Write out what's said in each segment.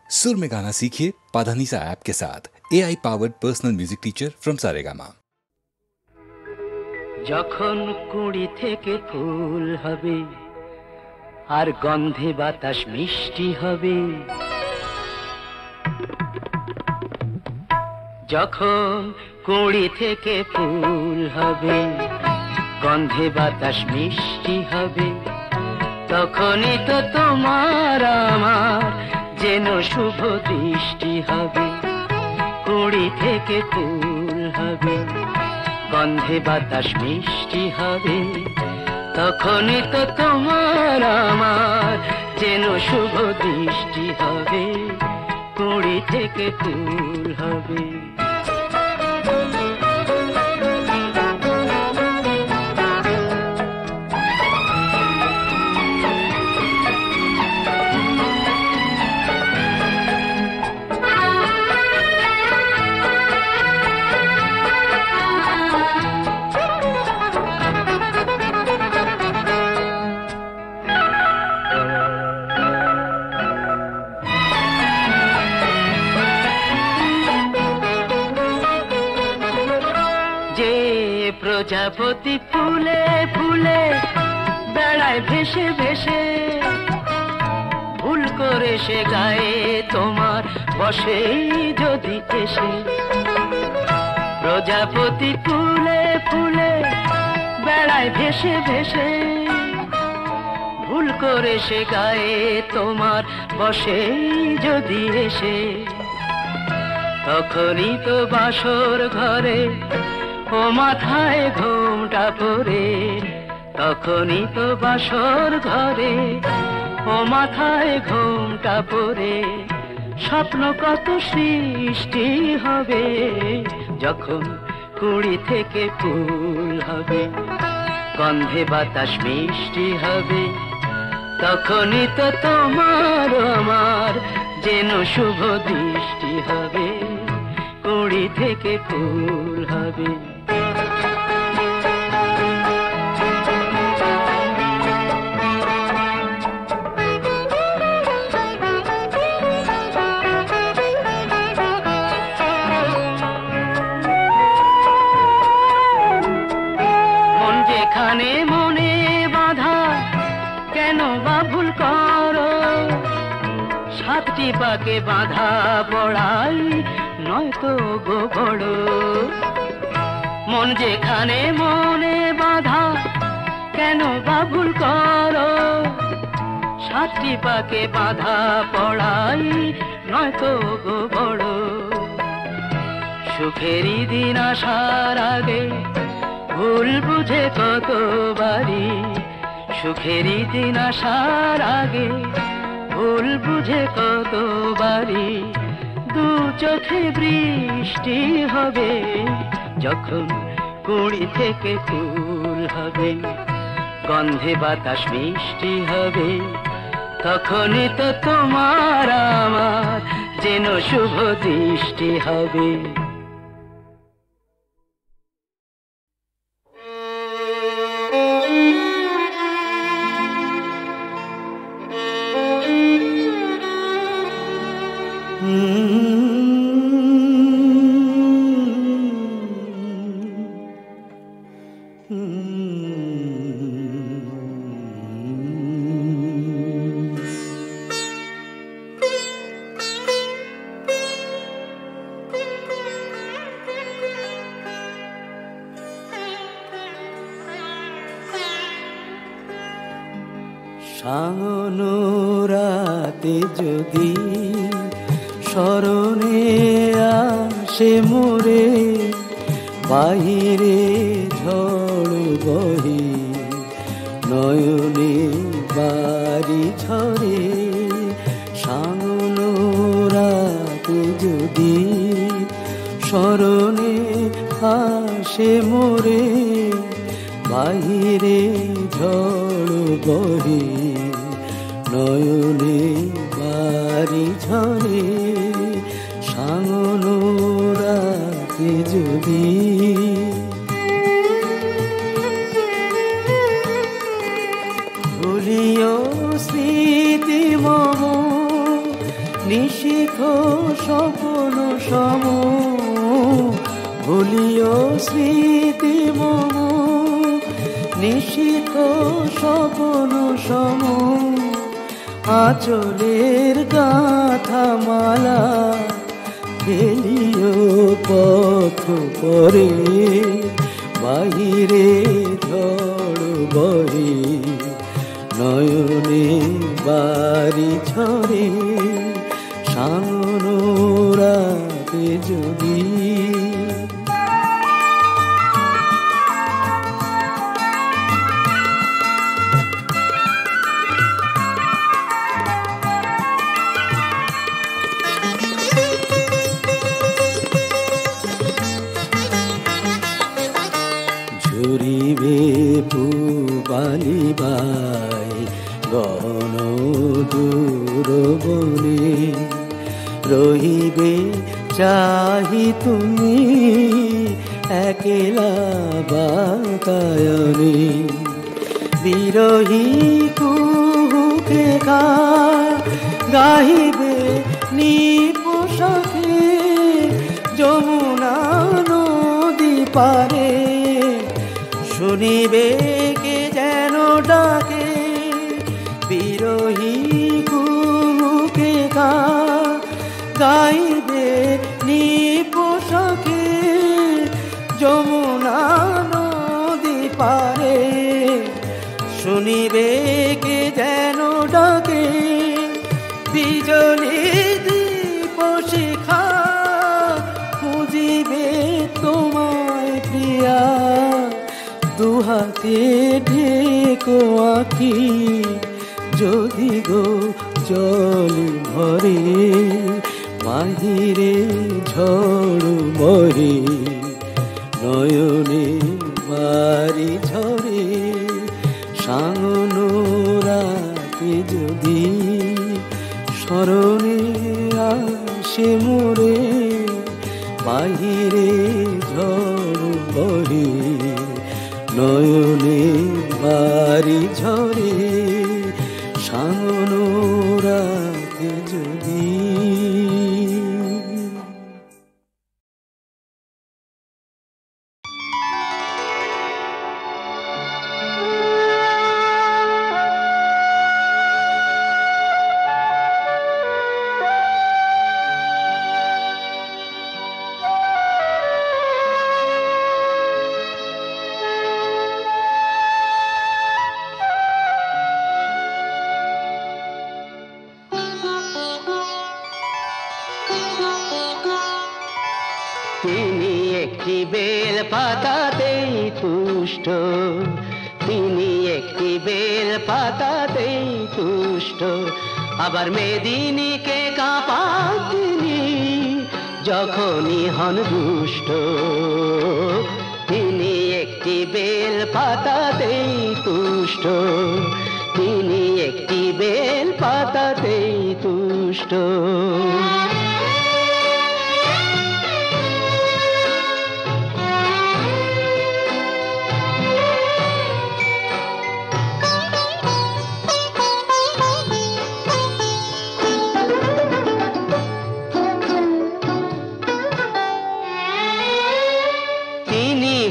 सुर में गाना सीखिए पाधानीसा ऐप के साथ। AI powered personal music teacher from Saregama. যখন কুড়ি থেকে ফুল হবে আর গন্ধে বাতাস মিষ্টি হবে, যখন কুড়ি থেকে ফুল হবে গন্ধে বাতাস মিষ্টি হবে, তখনই তো তোমার আমার যেন শুভ দৃষ্টি হবে। কুড়ি থেকে ফুল হবে গন্ধে বাতাস মিষ্টি হবে, তখনই তো তোমার আমার যেন শুভ দৃষ্টি হবে। কুড়ি থেকে ফুল হবে। প্রজাপতি ফুলে ফুলে বেড়ায় ভেসে ভেসে, ভুল করে সে গায়ে তোমার বসে যদি এসে। প্রজাপতি ফুলে ফুলে বেড়ায় ভেসে ভেসে, ভুল করে সে গায়ে তোমার বসে যদি এসে, তখনই তো বাসর ঘরে ও মাথায় ঘোমটা পরে, তখনই তো বাসর ঘরে ও মাথায় ঘোমটা পরে স্বপ্ন কত সৃষ্টি হবে। যখন কুড়ি থেকে ফুল হবে গন্ধে বাতাস মিষ্টি হবে, তখনই তো তোমার আমার যেন শুভ দৃষ্টি হবে। কুড়ি থেকে ফুল হবে। মন যেখানে মনে বাঁধা কেন বা ভুল করো, সাতটি পাকে বাঁধা পড়াই নয়তো গো বড়। মন যেখানে মনে বাঁধা কেন বা ভুল করো, সাতটি পাকে বাঁধা পড়াই নয়তো গো বড়। সুখেরই দিন আসার আগে ভুল বুঝে কতবারই, সুখেরই দিন আসার আগে ভুল বুঝে কতবারই দু চোখে বৃষ্টি হবে। যখন কুড়ি থেকে ফুল হবে গন্ধে বাতাস মিষ্টি হবে, তখনই তো তোমার আমার যেন শুভ দৃষ্টি হবে। শাওন রাতে যদি স্মরণে আসে মোরে, বাহিরে ঝড় বহে নয়নে বাড়ি ঝরে। শাওন রাতে যদি স্মরণে আসে মোরে, বাহিরে ঝড় বহে নয়নে বাড়ি ঝরে। শাওন রাতে যদি ভুলিও স্মৃতি মম নিশিখ স্বপ্ন সম ভুলিও স্মৃতি মম নিশিখ স্বপ্ন সম আঁচলের গাথা মালা ফেলিও পথ পরে বাহিরে ঝড় বহে নয়নে বাড়ি ঝরে সামনো রাতে যদি ঝরিবে পুবালি বাই গণ দূর বনে রহিবে চাহি তুমি একলা বাতায়নে বিরহী কুহুকে গাহিবে নিপোষাকে যমুনা নদী পারে শুনিবে কে যেন ডাকে বিরহী কুহুকে গাইবে নিপোষাকে যমুনা নদী পারে শুনিবে কে যেন ডাকে বিজলি দীপ শিখা খুঁজিবে তোমায় প্রিয়া দুহাতে ঢেকো আঁখি যদি গো জল ভরে বাহিরে ঝড় বহে নয়নে বাড়ি ঝরে সাঙ্গনো রাতে যদি স্মরণে আসে মোরে বাহিরে ঝড় বহে নয়নে বাড়ি ঝরে সাঙ্গনো রাতে যদি তিনি একটি বেল পাতাতেই তুষ্ট তিনি একটি বেল পাতাতেই তুষ্ট আবার মেদিনীকে কাঁপান তিনি যখনই হন দুষ্ট তিনি একটি বেল পাতাতেই তুষ্ট তিনি একটি বেল পাতাতেই তুষ্ট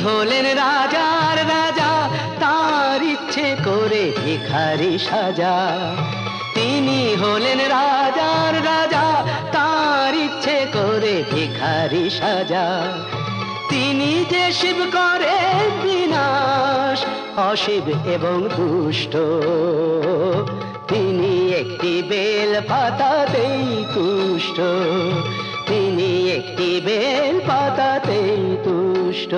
হলেন রাজার রাজা তার ইচ্ছে করে ভিখারি সাজা তিনি হলেন রাজার রাজা তার ইচ্ছে করে ভিখারি সাজা তিনি যে শিব করে বিনাশ অশিব এবং দুষ্ট তিনি একটি বেল পাতাতেই তুষ্ট তিনি একটি বেল পাতাতেই তুষ্ট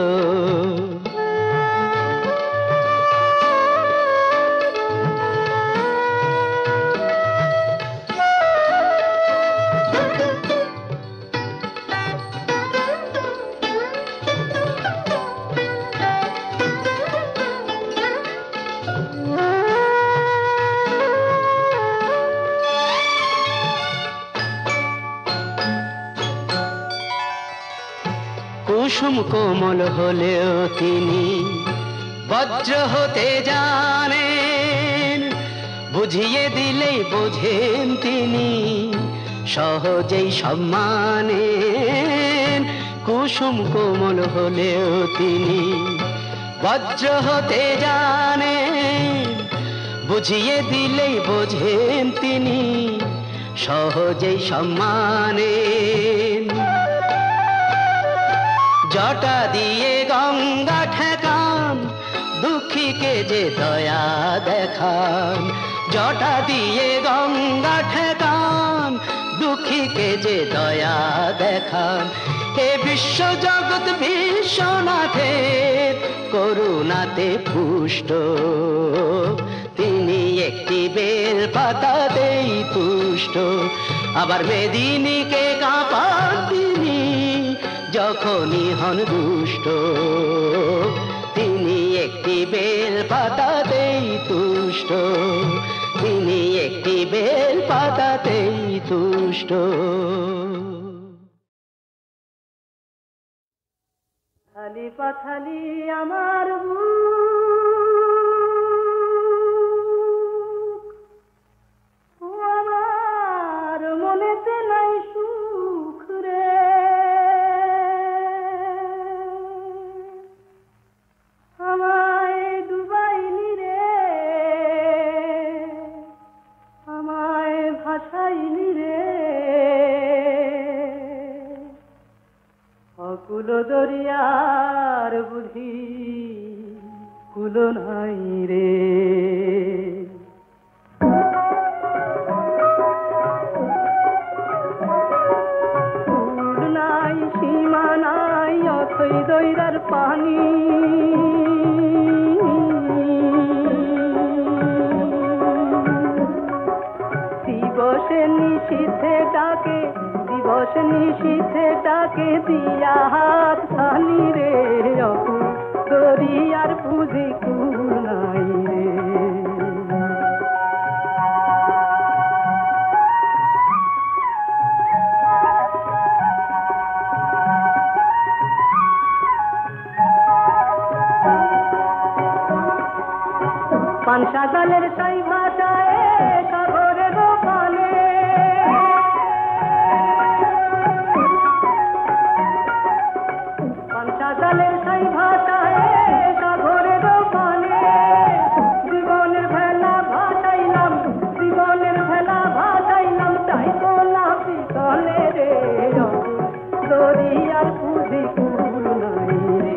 কুসুম কোমল হলেও তিনি বজ্র হতে জানেন বুঝিয়ে দিলেই বোঝেন তিনি সহজেই সম্মানে কুসুম কোমল হলেও তিনি বজ্র হতে জানেন, বুঝিয়ে দিলেই বোঝেন তিনি সহজেই সম্মানে। জটা দিয়ে গঙ্গা ঠেকান, দুঃখীকে যে দয়া দেখান। জটা দিয়ে গঙ্গা ঠেকান, দুঃখীকে যে দয়া দেখান। হে বিশ্ব জগৎ বিশ্বনাথের করুণাতে পুষ্ট, তিনি একটি বেল পাতাতেই তুষ্ট। আবার মেদিনীকে কাঁপান তিনি যখনই হন দুষ্ট, তিনি একটি বেল পাতাতেই তুষ্ট, তিনি একটি বেল পাতাতেই তুষ্ট। থালি পাথালি আমার আমার মনেতে নাই সুখ রে, আমায় ডুবাইনি রে, আমায় ভাসাইনি রে, অকুল দরিয়ার বুঝি কুল নাই রে। কুল নাই সীমা নাই অথই দৈরার পানি, দিবসে নিশীথে ডাকে, দিবস নিশীথে ডাকে দিয়া হাত ছানি রে, অকুল দরিয়ার পুঁজি কুল নাই রে। পানসা জালের সাই ভাষায় সাগরের পানে, পানসা জালের সাই ভাষায় সাগরের পানে, জীবনের ভেলা ভাসাইলাম, জীবনের ভেলা ভাসাইলাম, তাই তো না পিতলে রে, দরিয়ার পুঁজি কুল নাই রে।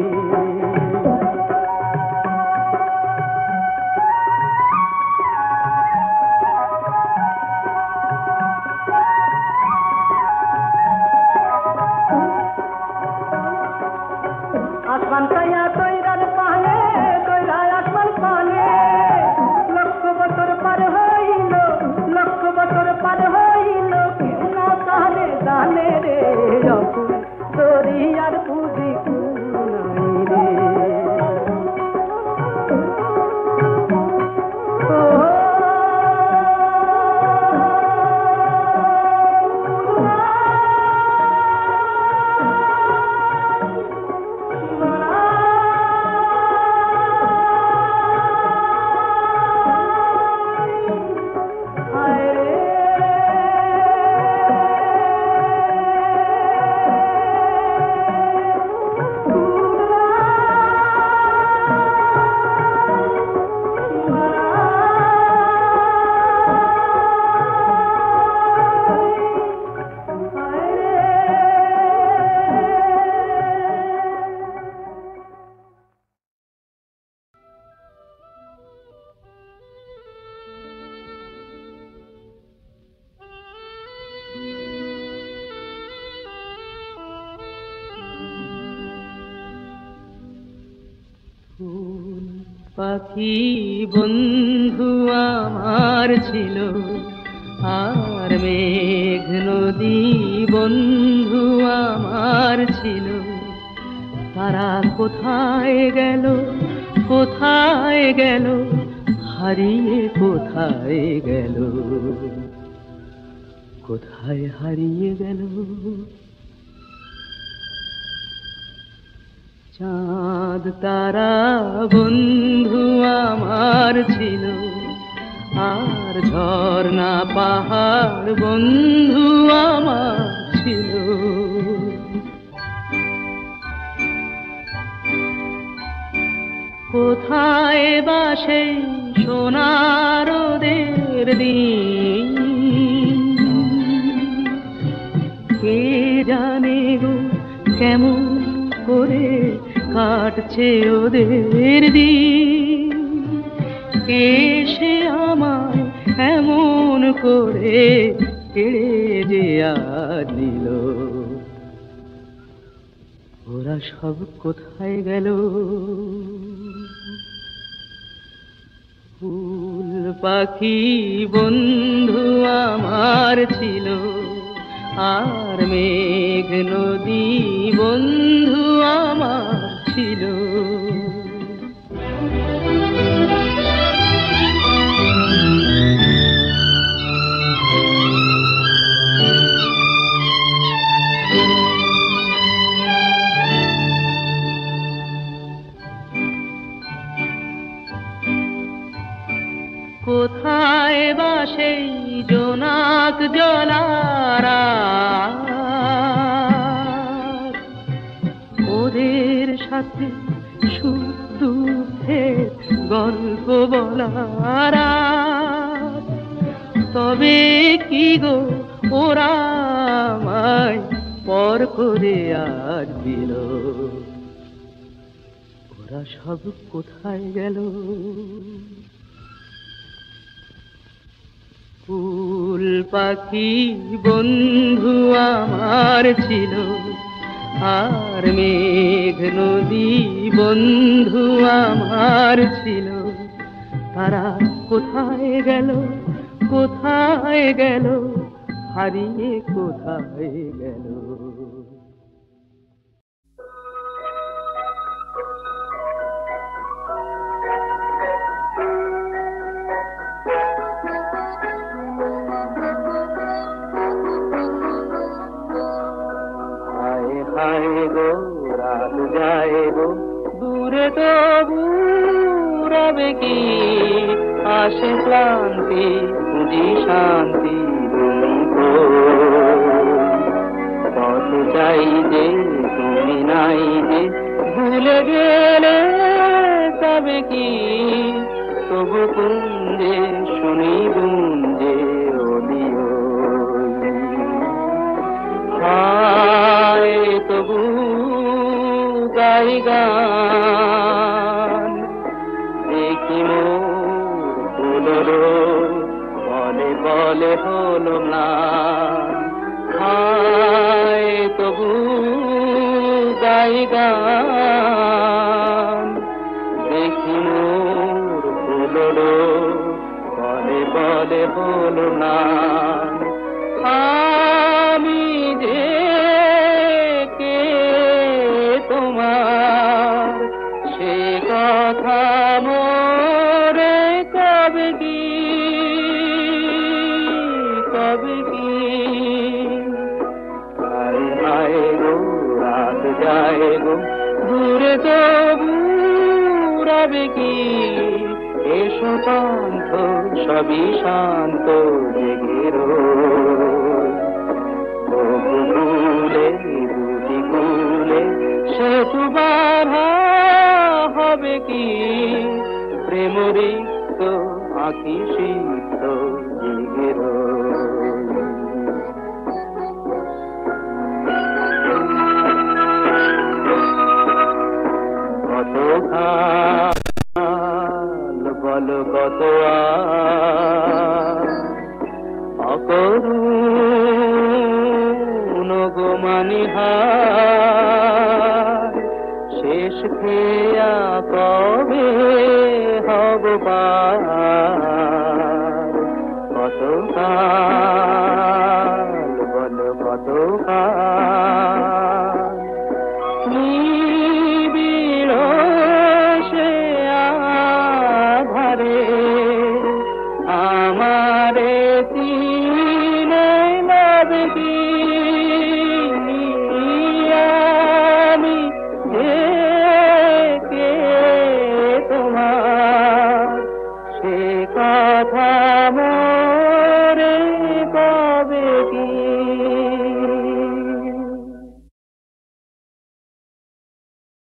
আসমান ছায়া তৈরার পানে, তৈরায় আসমান পানে, লক্ষ বছর পার হইল, লক্ষ বছর পার হইল, কেউ না কানে জানে রে, অকুল দরিয়ার পুঁজি কুল নাই রে। পাখি বন্ধু আমার ছিল, আর মেঘ নদী বন্ধু আমার ছিল, তারা কোথায় গেল, কোথায় গেল, হারিয়ে কোথায় গেল, কোথায় হারিয়ে গেল। চাঁদ তারা বন্ধু আমার ছিল, আর আর ঝর্ণা পাহাড় বন্ধু আমার ছিল। কোথায় বা সেই সোনার রোদের দিন, কে জানে গো কেমন করে কাটছে ওদের দিন। কে সে আমায় এমন করে কেড়ে যে আজ নিল, ওরা সব কোথায় গেল? ফুল পাখি বন্ধু আমার ছিল, আর মেঘ নদী বন্ধু আমার ছিল। কোথায় বা সেই জোনাক জলারা, ওদের সাথে সুখ দুঃখের গল্প বলারা। তবে কি গো ওরা আমায় পর করে আজ দিল, ওরা সব কোথায় গেল? ফুল পাখি বন্ধু আমার ছিল, আর মেঘ নদী বন্ধু আমার ছিল। তারা কোথায় গেল, কোথায় গেল, হারিয়ে কোথায় গেল? রাত যায় গো দূরে তবু রবে কি, আসে ক্লান্তি খুঁজি শান্তি পথ চাই যে তুমি নাই যে, ভুলে গেলে তবে কি তবু কুঞ্জে শুনি গুঞ্জে ওলিও। হায় তবু গাই গান, দেখি মোর ফুলরো বলে বলে হলো ম্লান। হায় তবু গাই গান, দেখি মোর ফুলরো বলে বলে হলো ম্লান। আমি যে কে তোমার সে কথা মোরে কবে কি, কবে কি? আয় গো রাত যায় গো দূরে তবু রবে কি, এসো পান্থ সবই শান্ত জেগে রোলে দুটি কুলে সেতু বাঁধা হবে কি, প্রেম রিক্ত আঁকি সিক্ত জেগে কত খাল বলো কত অকরুণ গো মানিহার, শেষ খেয়া কবে হব পার। কত কাল বলো কত কাল